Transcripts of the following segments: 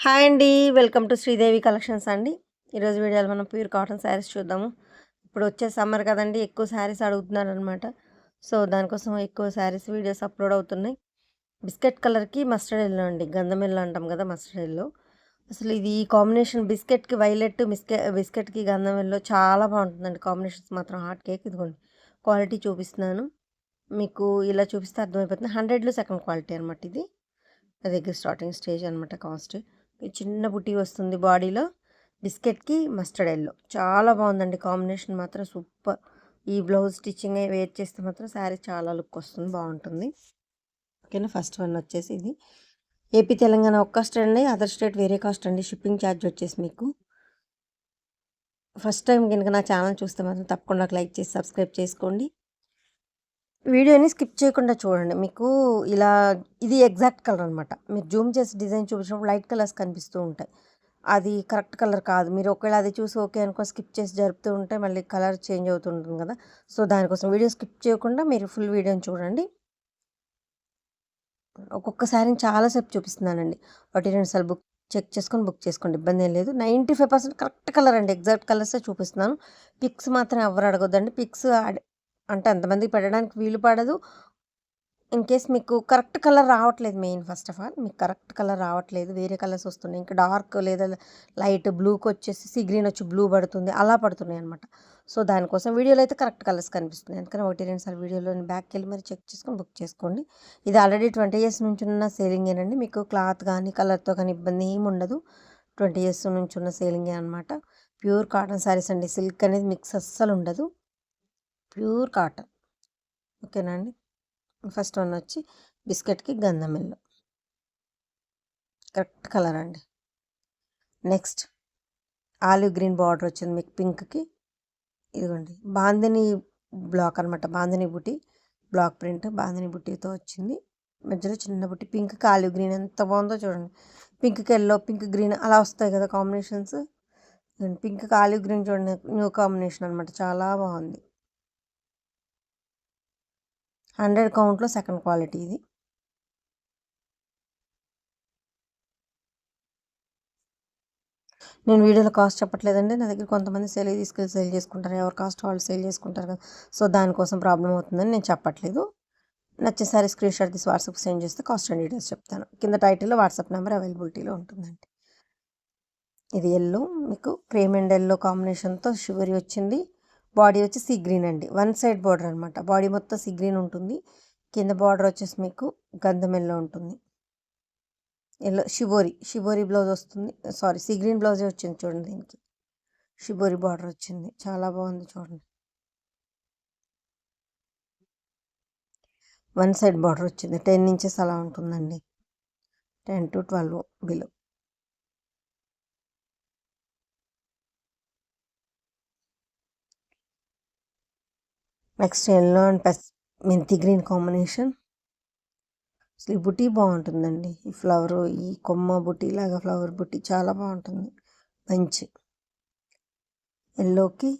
Hi అండి. Welcome to Sridevi collections అండి. ఈరోజు వీడియోలో మనం ప్యూర్ కాటన్ శారీస్ చూద్దాము. ఇప్పుడు వచ్చే సమ్మర్ కదండి, ఎక్కువ శారీస్ అడుగుతున్నారనమాట. సో దానికోసం ఎక్కువ శారీస్ వీడియోస్ అప్లోడ్ అవుతున్నాయి. బిస్కెట్ కలర్కి మస్టర్డ్ ఎల్లో అండి, గంధం ఎల్లో అంటాం కదా మస్టర్డ్ ఎల్లో. అసలు ఇది ఈ కాంబినేషన్ బిస్కెట్కి వైలెట్, బిస్కెట్కి గంధం ఎల్లో చాలా బాగుంటుందండి. కాంబినేషన్స్ మాత్రం హాట్ కేక్. ఇదిగోండి క్వాలిటీ చూపిస్తున్నాను మీకు, ఇలా చూపిస్తే అర్థమైపోతుంది. 100లో సెకండ్ క్వాలిటీ అనమాట ఇది. నా దగ్గర స్టార్టింగ్ స్టేజ్ అనమాట. కాస్ట్ చిన్న బుట్టి వస్తుంది బాడీలో. బిస్కెట్కి మస్టర్డ్ ఎల్లో చాలా బాగుందండి. కాంబినేషన్ మాత్రం సూపర్. ఈ బ్లౌజ్ స్టిచ్చింగ్ వేర్ చేస్తే మాత్రం శారీ చాలా లుక్ వస్తుంది, బాగుంటుంది. ఓకేనా. ఫస్ట్ వన్ వచ్చేసి ఇది ఏపీ తెలంగాణ ఒక్క కాస్ట్ అండి, అదర్ స్టేట్ వేరే కాస్ట్ అండి. షిప్పింగ్ ఛార్జ్ వచ్చేసి మీకు. ఫస్ట్ టైం కనుక నా ఛానల్ చూస్తే మాత్రం తప్పకుండా లైక్ చేసి సబ్స్క్రైబ్ చేసుకోండి. వీడియోని స్కిప్ చేయకుండా చూడండి. మీకు ఇలా ఇది ఎగ్జాక్ట్ కలర్ అనమాట. మీరు జూమ్ చేసి డిజైన్ చూపించినప్పుడు లైట్ కలర్స్ కనిపిస్తూ ఉంటాయి, అది కరెక్ట్ కలర్ కాదు. మీరు ఒకవేళ అది చూసి ఓకే అనుకో స్కిప్ చేసి జరుపుతూ ఉంటే మళ్ళీ కలర్ చేంజ్ అవుతుంటుంది కదా. సో దానికోసం వీడియో స్కిప్ చేయకుండా మీరు ఫుల్ వీడియోని చూడండి. ఒక్కొక్క శారీని చాలాసేపు చూపిస్తున్నానండి. ఒకటి రెండు సార్లు చెక్ చేసుకొని బుక్ చేసుకోండి, ఇబ్బంది ఏం లేదు. 95% కరెక్ట్ కలర్ అండి, ఎగ్జాక్ట్ కలర్సే చూపిస్తున్నాను. పిక్స్ మాత్రం ఎవరు అడగొద్దండి. పిక్స్ అంటే అంతమందికి పెట్టడానికి వీలు పడదు. ఇన్ కేస్ మీకు కరెక్ట్ కలర్ రావట్లేదు, మెయిన్ ఫస్ట్ ఆఫ్ ఆల్ మీకు కరెక్ట్ కలర్ రావట్లేదు, వేరే కలర్స్ వస్తున్నాయి. ఇంకా డార్క్ లేదా లైట్ బ్లూకి వచ్చేసి సీ గ్రీన్ వచ్చి బ్లూ పడుతుంది, అలా పడుతున్నాయి అనమాట. సో దానికోసం వీడియోలో అయితే కరెక్ట్ కలర్స్ కనిపిస్తుంది. అందుకని ఒకటి రెండు సార్లు వీడియోలో బ్యాక్కి వెళ్ళి మరి చెక్ చేసుకొని బుక్ చేసుకోండి. ఇది ఆల్రెడీ 20 years నుంచి ఉన్న సేలింగేనండి. మీకు క్లాత్ కానీ కలర్తో కానీ ఇబ్బంది ఏమి ఉండదు. 20 years నుంచి ఉన్న సేలింగే అనమాట. ప్యూర్ కాటన్ శారీస్ అండి. సిల్క్ అనేది మిక్స్ అస్సలు ఉండదు, ప్యూర్ కాటన్. ఓకేనా అండి. ఫస్ట్ వన్ వచ్చి బిస్కెట్కి గంధం ఎల్లో, కరెక్ట్ కలర్ అండి. నెక్స్ట్ ఆలివ్ గ్రీన్ బార్డర్ వచ్చింది మీకు పింక్కి. ఇదిగోండి బాందిని బ్లాక్ అనమాట, బాందిని బుట్టి బ్లాక్ ప్రింట్, బాందిని బుట్టితో వచ్చింది. మధ్యలో చిన్న బుట్టి పింక్కి ఆలివ్ గ్రీన్ ఎంత బాగుందో చూడండి. పింక్కి ఎల్లో, పింక్ గ్రీన్ అలా వస్తాయి కదా కాంబినేషన్స్. పింక్కి ఆలివ్ గ్రీన్ చూడండి, న్యూ కాంబినేషన్ అనమాట, చాలా బాగుంది. 100 కౌంట్లో సెకండ్ క్వాలిటీ ఇది. నేను వీడియోలో కాస్ట్ చెప్పట్లేదండి. నా దగ్గర కొంతమంది తీసుకెళ్ళి సేల్ చేసుకుంటారు, ఎవరు కాస్ట్ వాళ్ళు సేల్ చేసుకుంటారు కదా. సో దానికోసం ప్రాబ్లం అవుతుందని నేను చెప్పట్లేదు. నచ్చేసారి స్క్రీన్ షాట్ తీసి వాట్సాప్ సెండ్ చేస్తే కాస్ట్ అండ్ డీటెయిల్స్ చెప్తాను. కింద టైటిల్లో వాట్సాప్ నెంబర్ అవైలబిలిటీలో ఉంటుందండి. ఇది ఎల్లో, మీకు క్రీమ్ అండ్ ఎల్లో కాంబినేషన్తో షివరీ వచ్చింది. బాడీ వచ్చి సీ గ్రీన్ అండి, వన్ సైడ్ బార్డర్ అనమాట. బాడీ మొత్తం సీ గ్రీన్ ఉంటుంది, కింద బార్డర్ వచ్చేసి మీకు గంధం ఎల్లో ఉంటుంది. ఎల్లో షిబోరి బ్లౌజ్ వస్తుంది. సారీ, సీ గ్రీన్ బ్లౌజే వచ్చింది చూడండి. దీనికి షిబోరి బార్డర్ వచ్చింది, చాలా బాగుంది చూడండి. వన్ సైడ్ బార్డర్ వచ్చింది, 10 inches అలా ఉంటుందండి, 10 to 12 below. Next yellow and మెంతి గ్రీన్ కాంబినేషన్. అసలు ఈ బుటీ బాగుంటుందండి. ఈ ఫ్లవర్, ఈ కొమ్మ బుటీ లాగా ఫ్లవర్ బుటీ చాలా బాగుంటుంది, మంచి. ఎల్లోకి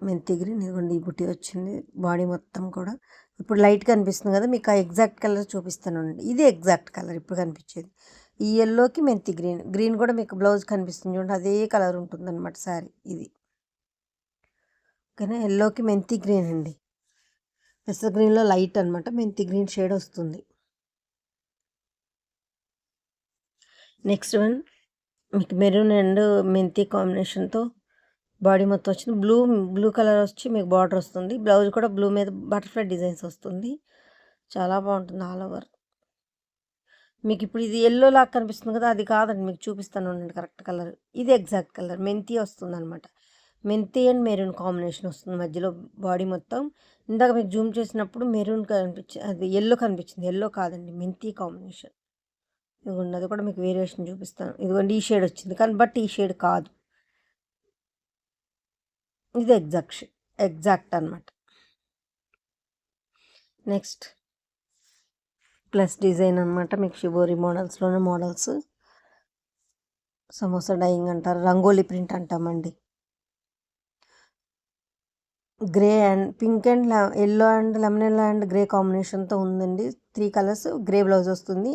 మెంతి గ్రీన్, ఇదిగోండి ఈ బుటీ వచ్చింది. బాడీ మొత్తం కూడా ఇప్పుడు లైట్ కనిపిస్తుంది కదా, మీకు ఆ ఎగ్జాక్ట్ కలర్ చూపిస్తానండి. ఇది ఎగ్జాక్ట్ కలర్ ఇప్పుడు కనిపించేది. ఈ ఎల్లోకి మెంతి గ్రీన్, గ్రీన్ కూడా మీకు బ్లౌజ్ కనిపిస్తుంది చూడండి, అదే కలర్ ఉంటుంది అనమాట శారీ ఇది. ఓకేనా. ఎల్లోకి మెంతి గ్రీన్ అండి, పెసర్ గ్రీన్లో లైట్ అనమాట, మెంతి గ్రీన్ షేడ్ వస్తుంది. నెక్స్ట్ వన్ మీకు మెరూన్ అండ్ మెంతి కాంబినేషన్తో బాడీ మొత్తం వచ్చింది. బ్లూ కలర్ వచ్చి మీకు బార్డర్ వస్తుంది. బ్లౌజ్ కూడా బ్లూ మీద బటర్ఫ్లై డిజైన్స్ వస్తుంది, చాలా బాగుంటుంది ఆల్ ఓవర్. మీకు ఇప్పుడు ఇది ఎల్లో లాగా కనిపిస్తుంది కదా, అది కాదండి, మీకు చూపిస్తాను ఉండండి కరెక్ట్ కలర్. ఇది ఎగ్జాక్ట్ కలర్ మెంతి వస్తుంది అనమాట. మెంతి అండ్ మెరూన్ కాంబినేషన్ వస్తుంది మధ్యలో బాడీ మొత్తం. ఇందాక మీకు జూమ్ చేసినప్పుడు మెరూన్ కనిపించింది, అది ఎల్లో కనిపించింది, ఎల్లో కాదండి, మెంతి కాంబినేషన్. ఇదిగోండి అది కూడా మీకు వేరియేషన్ చూపిస్తాను. ఇదిగోండి ఈ షేడ్ వచ్చింది కానీ బట్ ఈ షేడ్ కాదు, ఇది ఎగ్జాక్ట్ అనమాట. నెక్స్ట్ ప్లస్ డిజైన్ అనమాట, మీకు షిబోరి మోడల్స్లోనే మోడల్స్. సమోసా డైయింగ్ అంటారు, రంగోలీ ప్రింట్ అంటామండి. Grey and pink and yellow and lemon yellow and grey కాంబినేషన్తో ఉందండి. 3 కలర్స్, గ్రే బ్లౌజ్ వస్తుంది.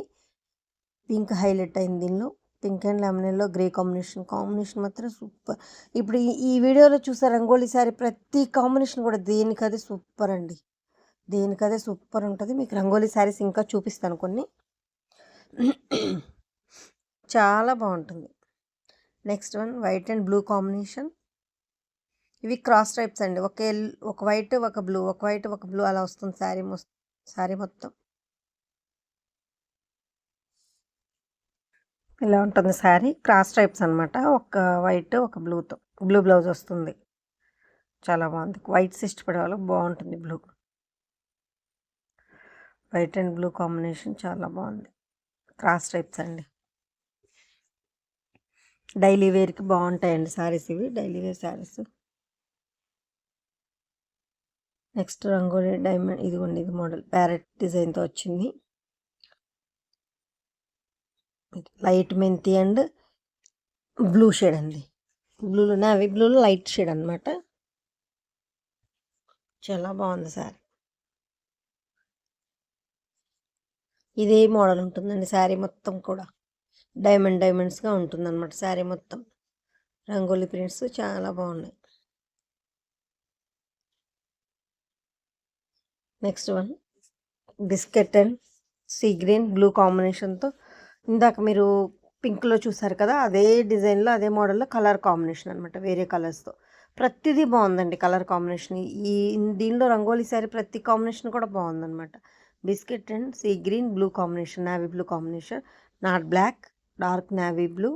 పింక్ హైలైట్ అయింది దీనిలో. Pink and lemon grey combination మాత్రం సూపర్. ఇప్పుడు ఈ వీడియోలో చూసే రంగోలీ శారీ ప్రతి కాంబినేషన్ కూడా దేనికదే సూపర్ అండి. దేనికదే సూపర్ ఉంటుంది. మీకు రంగోలీ శారీస్ ఇంకా చూపిస్తాను కొన్ని. చాలా బాగుంటుంది. Next one white and blue combination. ఇవి క్రాస్ టైప్స్ అండి. ఒక వైట్ ఒక బ్లూ, ఒక వైట్ ఒక బ్లూ అలా వస్తుంది శారీ మొత్తం. ఇలా ఉంటుంది శారీ. క్రాస్ టైప్స్ అనమాట. ఒక వైట్ ఒక బ్లూతో, బ్లూ బ్లౌజ్ వస్తుంది. చాలా బాగుంది. వైట్స్ ఇష్టపడే వాళ్ళకి బాగుంటుంది blue. White and blue combination చాలా బాగుంది. క్రాస్ టైప్స్ అండి. డైలీ వేర్కి బాగుంటాయండి శారీస్ ఇవి. Daily wear saris. Next rangoli diamond. ఇదిగోండి, ఇది మోడల్ ప్యారెట్ డిజైన్తో వచ్చింది. లైట్ మెంతి అండ్ బ్లూ షేడ్ అండి. బ్లూలో నావీ బ్లూలో లైట్ షేడ్ అనమాట. చాలా బాగుంది శారీ. ఇదే మోడల్ ఉంటుందండి శారీ మొత్తం కూడా. డైమండ్స్గా ఉంటుంది అనమాట శారీ మొత్తం. రంగోలీ ప్రింట్స్ చాలా బాగున్నాయి. Next one biscuit and sea green blue కాంబినేషన్తో. ఇందాక మీరు పింక్లో చూసారు కదా, అదే డిజైన్లో అదే మోడల్లో కలర్ కాంబినేషన్ అనమాట, వేరే కలర్స్తో. ప్రతిదీ బాగుందండి కలర్ కాంబినేషన్. దీనిలో రంగోలీ శారీ ప్రతి కాంబినేషన్ కూడా బాగుందన్నమాట. Biscuit and sea green blue combination, navy blue combination, not black, dark navy blue.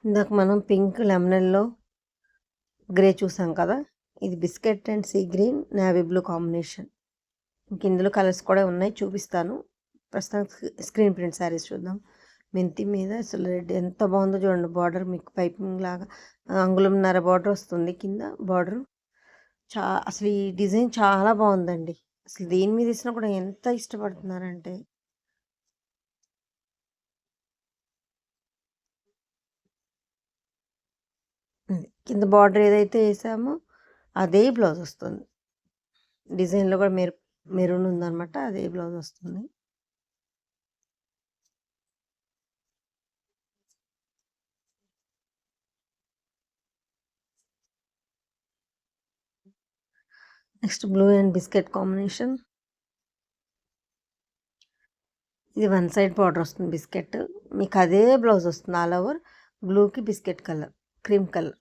ఇందాక మనం పింక్ లెమనల్లో గ్రే చూసాం కదా, ఇది biscuit and sea green navy blue combination. ఇంక ఇందులో కలర్స్ కూడా ఉన్నాయి, చూపిస్తాను. ప్రస్తుతానికి స్క్రీన్ ప్రింట్ శారీస్ చూద్దాం. మెంతి మీద అసలు రెడ్ ఎంత బాగుందో చూడండి. బార్డర్ మీకు పైపింగ్ లాగా అంగుళంన్నర బార్డర్ వస్తుంది కింద బార్డర్. అసలు ఈ డిజైన్ చాలా బాగుందండి. అసలు దేని మీద ఇచ్చినా కూడా ఎంత ఇష్టపడుతున్నారంటే. కింద బార్డర్ ఏదైతే వేసామో అదే బ్లౌజ్ వస్తుంది. డిజైన్లో కూడా మెరూన్ ఉందన్నమాట, అదే బ్లౌజ్ వస్తుంది. Next blue and biscuit combination. ఇది వన్ సైడ్ బార్డర్ వస్తుంది బిస్కెట్. మీకు అదే బ్లౌజ్ వస్తుంది ఆల్ ఓవర్. బ్లూకి బిస్కెట్ కలర్, క్రీమ్ కలర్.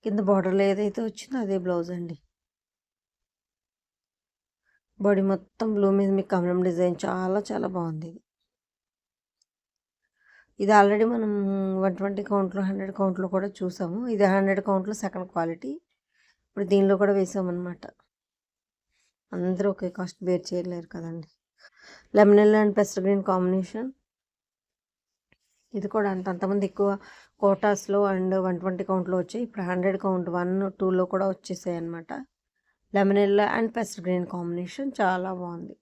కింద బార్డర్లో ఏదైతే వచ్చిందో అదే బ్లౌజ్ అండి. బాడీ మొత్తం బ్లూ మీద మీకు కమలం డిజైన్ చాలా చాలా బాగుంది. ఇది ఆల్రెడీ మనం 120 కౌంట్లో 100 కౌంట్లో కూడా చూసాము. ఇది 100 కౌంట్లో సెకండ్ క్వాలిటీ. ఇప్పుడు దీనిలో కూడా వేసామన్నమాట. అందరూ ఒకే కాస్ట్ బేర్ చేయలేరు కదండి. Lemon yellow and pastel green combination. ఇది కూడా అంతమంది ఎక్కువ కోటాస్లో అండ్ 120 కౌంట్లో వచ్చాయి. ఇప్పుడు 100 కౌంట్ 1, 2లో కూడా వచ్చేసాయి అనమాట. Lemon yellow and pastel green combination చాలా బాగుంది.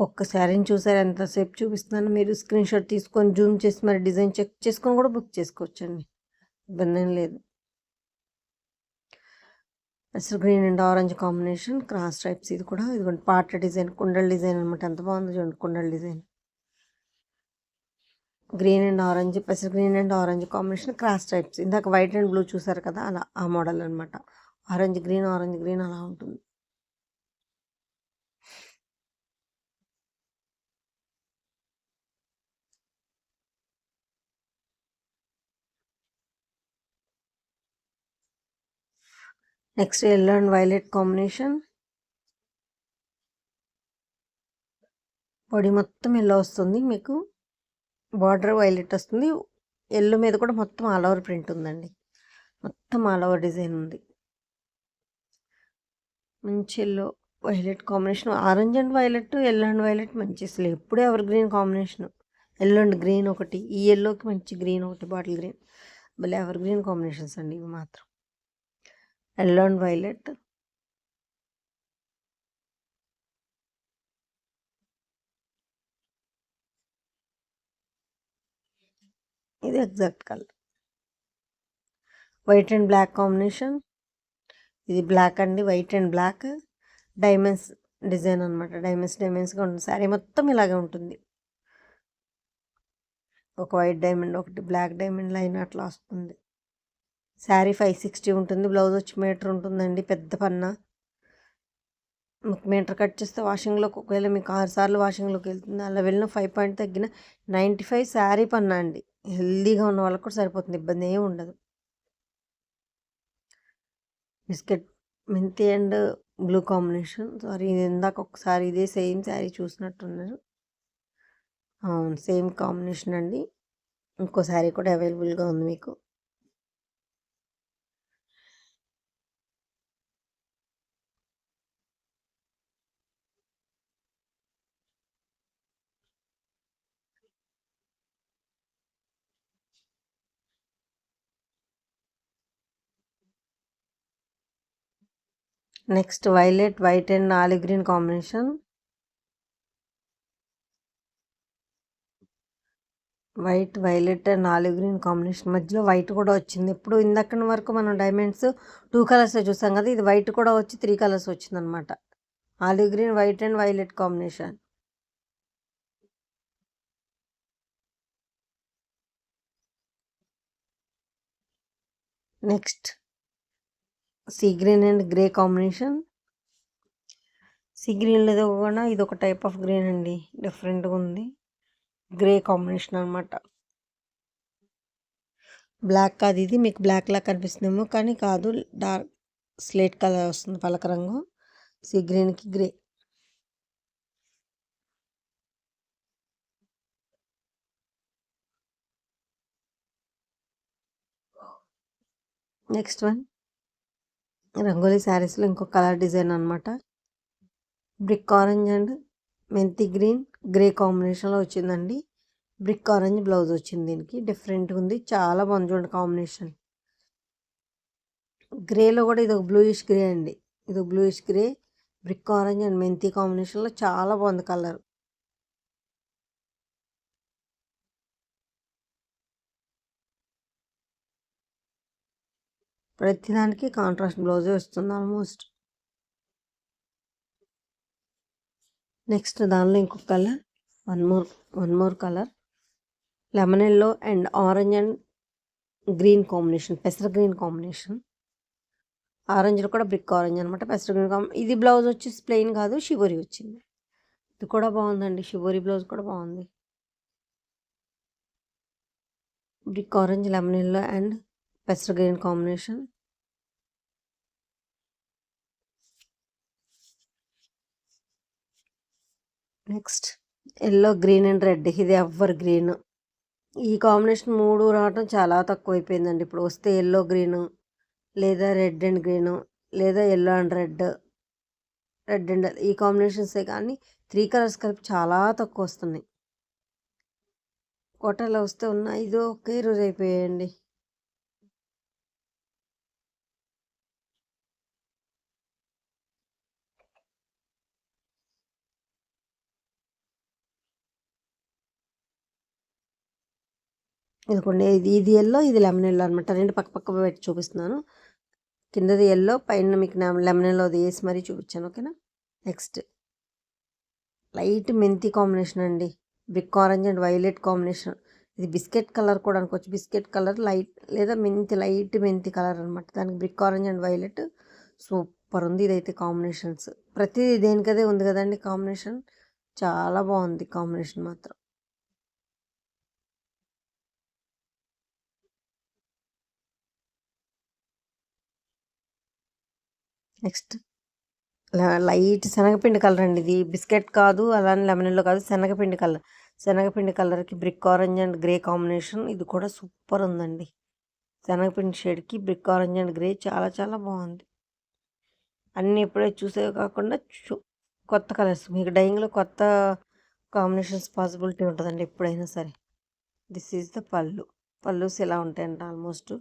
ఒక్క శారీని చూసారు ఎంతసేపు చూపిస్తున్నాను. మీరు స్క్రీన్ షాట్ తీసుకొని జూమ్ చేసి మరి డిజైన్ చెక్ చేసుకొని కూడా బుక్ చేసుకోవచ్చండి, ఇబ్బంది ఏం లేదు. అసలు green and orange combination cross types. ఇది కూడా ఇదిగోండి పాట డిజైన్, కుండల డిజైన్ అనమాట. ఎంత బాగుందో చూడండి కుండల డిజైన్. గ్రీన్ అండ్ ఆరెంజ్, పెసర్ green and orange combination cross types. ఇందాక వైట్ అండ్ బ్లూ చూసారు కదా, అలా ఆ మోడల్ అనమాట. ఆరెంజ్ గ్రీన్ అలా ఉంటుంది. Next yellow and violet combination. Body మొత్తం ఎల్లో వస్తుంది మీకు, బార్డర్ వైలెట్ వస్తుంది. ఎల్లో మీద కూడా మొత్తం ఆల్ ఓవర్ ప్రింట్ ఉందండి. మొత్తం ఆల్ ఓవర్ డిజైన్ ఉంది. మంచి yellow violet combination. Orange and violet, yellow and violet మంచి అసలు ఎప్పుడూ evergreen combination. Yellow and green ఒకటి, ఈ ఎల్లోకి మంచి గ్రీన్ ఒకటి, బాటిల్ గ్రీన్. భలే ఎవర్ గ్రీన్ కాంబినేషన్స్ అండి ఇవి మాత్రం. Yellow and violet. ఇది exact colour. White and black combination. ఇది బ్లాక్ అండి, white and black diamonds design అనమాట. డైమండ్స్గా ఉంటుంది. శారీ మొత్తం ఇలాగే ఉంటుంది. ఒక వైట్ డైమండ్, ఒకటి బ్లాక్ డైమండ్ లైన్ అట్లా వస్తుంది. శారీ 560 ఉంటుంది. బ్లౌజ్ వచ్చి మీటర్ ఉంటుందండి. పెద్ద పన్నా మీటర్ కట్ చేస్తే వాషింగ్లోకి ఒకవేళ మీకు 6 సార్లు వాషింగ్లోకి వెళ్తుంది. అలా వెళ్ళిన 5 పాయింట్ తగ్గిన 95 శారీ పన్నా అండి. హెల్దీగా ఉన్న వాళ్ళకి కూడా సరిపోతుంది, ఇబ్బంది ఏమి ఉండదు. బిస్కెట్ మెంతి అండ్ బ్లూ కాంబినేషన్. సారీ, ఇది ఇందాక ఒకసారి ఇదే సేమ్ శారీ చూసినట్టున్నారు. అవును, సేమ్ కాంబినేషన్ అండి. ఇంకో శారీ కూడా అవైలబుల్గా ఉంది మీకు. Next violet, white and olive green combination. White, violet and olive green combination. మధ్యలో వైట్ కూడా వచ్చింది. ఇప్పుడు ఇందక్కడి వరకు మనం డైమండ్స్ 2 కలర్స్ చూసాం కదా, ఇది వైట్ కూడా వచ్చి 3 కలర్స్ వచ్చిందనమాట. Olive green, white and violet combination. Next sea green and grey combination. Sea గ్రీన్లో కూడా ఇది ఒక టైప్ ఆఫ్ గ్రీన్ అండి, డిఫరెంట్గా ఉంది. గ్రే కాంబినేషన్ అనమాట. బ్లాక్ కాదు ఇది, మీకు బ్లాక్ లా కనిపిస్తుందేమో కానీ కాదు, డార్క్ స్లేట్ కలర్ వస్తుంది, పలక రంగు. సీ గ్రీన్కి గ్రే. నెక్స్ట్ వన్ రంగోలీ శారీస్లో ఇంకో కలర్ డిజైన్ అనమాట. బ్రిక్ ఆరెంజ్ అండ్ మెంతి గ్రీన్ గ్రే కాంబినేషన్లో వచ్చిందండి. బ్రిక్ ఆరెంజ్ బ్లౌజ్ వచ్చింది. దీనికి డిఫరెంట్గా ఉంది, చాలా బాగుంది చూడండి కాంబినేషన్. గ్రేలో కూడా ఇది ఒక బ్లూయిష్ గ్రే అండి. ఇది ఒక bluish grey, brick orange and మెంతి కాంబినేషన్లో చాలా బాగుంది కలర్. ప్రతిదానికి కాంట్రాస్ట్ బ్లౌజే వస్తుంది ఆల్మోస్ట్. నెక్స్ట్ దానిలో ఇంకొక colour, one more colour, lemon yellow and orange and green combination, పెసర గ్రీన్ కాంబినేషన్. ఆరెంజ్లో కూడా బ్రిక్ ఆరెంజ్ అనమాట, పెసర గ్రీన్ ఇది బ్లౌజ్ వచ్చి ప్లెయిన్ కాదు, షిబోరి వచ్చింది. ఇది కూడా బాగుందండి, షిబోరి బ్లౌజ్ కూడా బాగుంది. Brick orange, lemon yellow and పెసర green combination. Next yellow, green and red. ఇది ఎవర్ గ్రీన్. ఈ కాంబినేషన్ 3 రావడం చాలా తక్కువ అయిపోయిందండి. ఇప్పుడు వస్తే ఎల్లో గ్రీను, లేదా రెడ్ అండ్ గ్రీను, లేదా yellow and red, red and ఈ కాంబినేషన్సే కానీ 3 కలర్స్ కలిపి చాలా తక్కువ వస్తున్నాయి. కోటాలో వస్తే ఉన్న ఇది ఒకే రోజు అయిపోయాయండి. ఇదిగోండి, ఇది ఎల్లో, ఇది లెమన్ ఎల్లో అనమాట. రెండు పక్క పక్క పెట్టి చూపిస్తున్నాను. కిందది ఎల్లో, పైన మీకు లెమన్ ఎల్లోది వేసి మరీ చూపించాను, ఓకేనా. నెక్స్ట్ లైట్ మెంతి కాంబినేషన్ అండి, brick orange and violet combination. ఇది బిస్కెట్ కలర్ కూడా అనుకోవచ్చు. బిస్కెట్ కలర్ లైట్ లేదా లైట్ మెంతి కలర్ అనమాట. దానికి brick orange and violet super ఉంది. ఇదైతే కాంబినేషన్స్ ప్రతిదీ దేనికదే ఉంది కదండి కాంబినేషన్. చాలా బాగుంది కాంబినేషన్ మాత్రం. నెక్స్ట్ లైట్ శనగపిండి కలర్ అండి. ఇది బిస్కెట్ కాదు, అలానే లెమన్లో కాదు, శనగపిండి కలర్. శనగపిండి కలర్కి brick orange and grey combination. ఇది కూడా సూపర్ ఉందండి. శనగపిండి షేడ్కి బ్రిక్ ఆరెంజ్ అండ్ గ్రే చాలా చాలా బాగుంది. అన్నీ ఇప్పుడే చూసేవి కాకుండా కొత్త కలర్స్, మీకు డైయింగ్లో కొత్త కాంబినేషన్స్ పాసిబిలిటీ ఉంటుందండి ఎప్పుడైనా సరే. దిస్ ఈజ్ ద పళ్ళుస్ ఇలా ఉంటాయంట. ఆల్మోస్ట్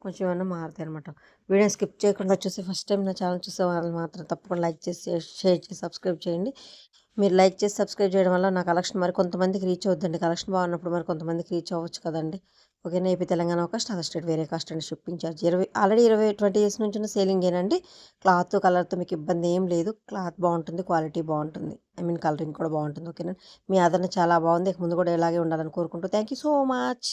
కొంచెం ఏమైనా మారుతాయి అనమాట. వీడియో స్కిప్ చేయకుండా వచ్చేసి ఫస్ట్ టైం నా ఛానల్ చూసే వాళ్ళు మాత్రం తప్పకుండా లైక్ చేసి, షేర్ చేసి, సబ్స్క్రైబ్ చేయండి. మీరు లైక్ చేసి సబ్స్క్రైబ్ చేయడం వల్ల నా కలెక్షన్ మరి కొంతమందికి రీచ్ అవుతుందండి. కలెక్షన్ బాగున్నప్పుడు మరి కొంతమందికి రీచ్ అవ్వచ్చు కదండి. ఓకేనా. ఏపీ తెలంగాణ ఒక అదర్ స్టేట్ వేరే కాస్ట్ అండి షిప్పింగ్ ఛార్జ్. ఆల్రెడీ 20 ఇయర్స్ నుంచి సేలింగేనండి. క్లాత్ కలర్తో మీకు ఇబ్బంది ఏం లేదు. క్లాత్ బాగుంటుంది, క్వాలిటీ బాగుంటుంది, ఐ మీన్ కలరింగ్ కూడా బాగుంటుంది. ఓకేనా. మీ ఆదరణ చాలా బాగుంది. ఇక ముందు కూడా ఇలాగే ఉండాలని కోరుకుంటూ థ్యాంక్ యూ సో మచ్.